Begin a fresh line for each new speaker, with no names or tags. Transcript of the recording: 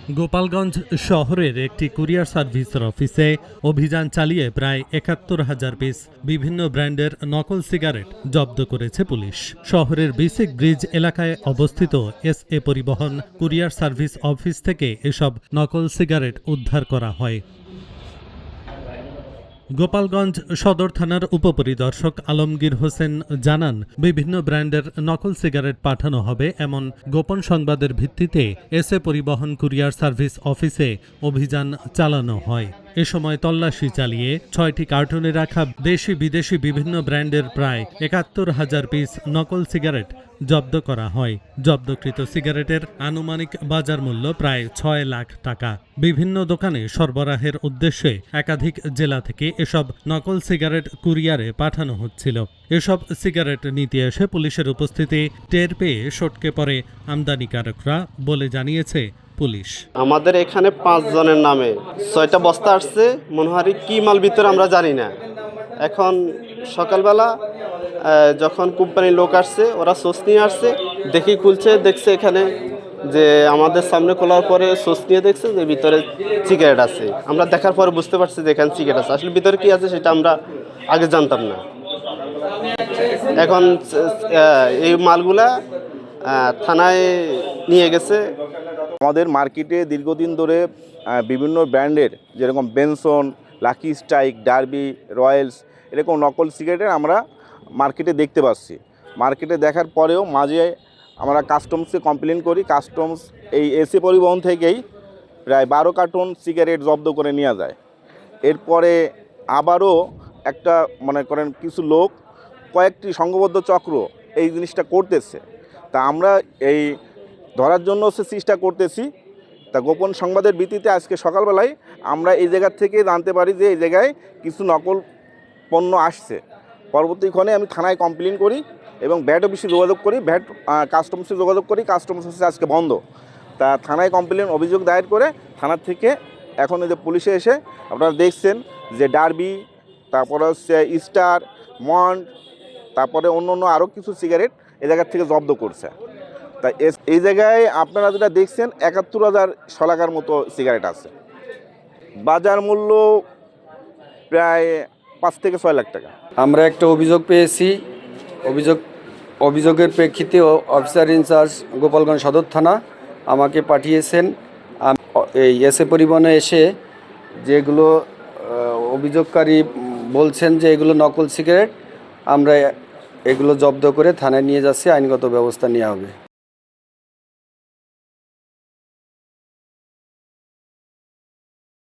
গোপালগঞ্জ শহরের একটি কুরিয়ার সার্ভিসের অফিসে অভিযান চালিয়ে প্রায় ৭১,০০০ পিস বিভিন্ন ব্র্যান্ডের নকল সিগারেট জব্দ করেছে পুলিশ। শহরের বেসিক ব্রিজ এলাকায় অবস্থিত এসএ পরিবহন কুরিয়ার সার্ভিস অফিস থেকে এসব নকল সিগারেট উদ্ধার করা হয়। গোপালগঞ্জ সদর থানার উপপরিদর্শক আলমগীর হোসেন জানান, বিভিন্ন ব্র্যান্ডের নকল সিগারেট পাঠানো হবে এমন গোপন সংবাদের ভিত্তিতে এসএ পরিবহন কুরিয়ার সার্ভিস অফিসে অভিযান চালানো হয়। এ সময় তল্লাশি চালিয়ে ৬টি কার্টুনে রাখা দেশি বিদেশি বিভিন্ন ব্র্যান্ডের প্রায় ৭১,০০০ পিস নকল সিগারেট জব্দ করা হয়। জব্দকৃত সিগারেটের আনুমানিক বাজার মূল্য প্রায় ৬ লাখ টাকা। বিভিন্ন দোকানে সরবরাহের উদ্দেশ্যে একাধিক জেলা থেকে এসব নকল সিগারেট কুরিয়ারে পাঠানো হচ্ছিল। এসব সিগারেট নিতে এসে পুলিশের উপস্থিতি টের পেয়ে সটকে পড়ে আমদানিকারকরা বলে জানিয়েছে পুলিশ।
আমাদের এখানে ৫ জনের নামে ৬টা বস্তা আসছে, মনে হয় কি মাল ভিতরে আমরা জানি না। এখন সকালবেলা যখন কোম্পানির লোক আসছে, ওরা সোস নিয়ে আসছে, দেখি খুলছে, দেখছে এখানে যে আমাদের সামনে খোলার পরে সোস নিয়ে দেখছে যে ভিতরে সিগারেট আছে। আমরা দেখার পরে বুঝতে পারছি যে এখানে সিগারেট আছে। আসলে ভিতরে কি আছে সেটা আমরা আগে জানতাম না। এখন এই মালগুলা থানায় নিয়ে গেছে।
আমাদের মার্কেটে দীর্ঘদিন ধরে বিভিন্ন ব্র্যান্ডের যেরকম Benson, lucky strike, derby, Royals এরকম নকল সিগারেটের আমরা মার্কেটে দেখতে পাচ্ছি। মার্কেটে দেখার পরেও মাঝে আমরা কাস্টমসকে কমপ্লেন করি। কাস্টমস এই এসএ পরিবহন থেকেই প্রায় ১২ কার্টন সিগারেট জব্দ করে নেওয়া যায়। এরপরে আবারও একটা মনে করেন কিছু লোক কয়েকটি সংঘবদ্ধ চক্র এই জিনিসটা করতেছে। তা আমরা এই ধরার জন্য চেষ্টা করতেছি। তা গোপন সংবাদের ভিত্তিতে আজকে সকালবেলায় আমরা এই জায়গা থেকে জানতে পারি যে এই জায়গায় কিছু নকল পণ্য আসছে। পরবর্তীক্ষণে আমি থানায় কমপ্লেন করি এবং ভ্যাট অফিসে যোগাযোগ করি, ভ্যাট কাস্টমসে যোগাযোগ করি। কাস্টমস অফিসে আজকে বন্ধ। তা থানায় কমপ্লেন অভিযোগ দায়ের করে থানার থেকে এখন এই যে পুলিশে এসে আপনারা দেখছেন যে ডার্বি, তারপরে হচ্ছে স্টার, মন্ড, তারপরে অন্য আরও কিছু সিগারেট এই জায়গার থেকে জব্দ করছে। তাই এই জায়গায় আপনারা যেটা দেখছেন ৭১,০০০ শলাকার মতো সিগারেট আছে। বাজার মূল্য প্রায় ৫ থেকে ৬ লাখ টাকা।
আমরা একটা অভিযোগ পেয়েছি। অভিযোগের প্রেক্ষিতে অফিসার ইনচার্জ গোপালগঞ্জ সদর থানা আমাকে পাঠিয়েছেন। এই এসএ পরিবহনে এসে যেগুলো অভিযোগকারী বলছেন যে এগুলো নকল সিগারেট, আমরা এগুলো জব্দ করে থানায় নিয়ে যাচ্ছি, আইনগত ব্যবস্থা নেওয়া হবে।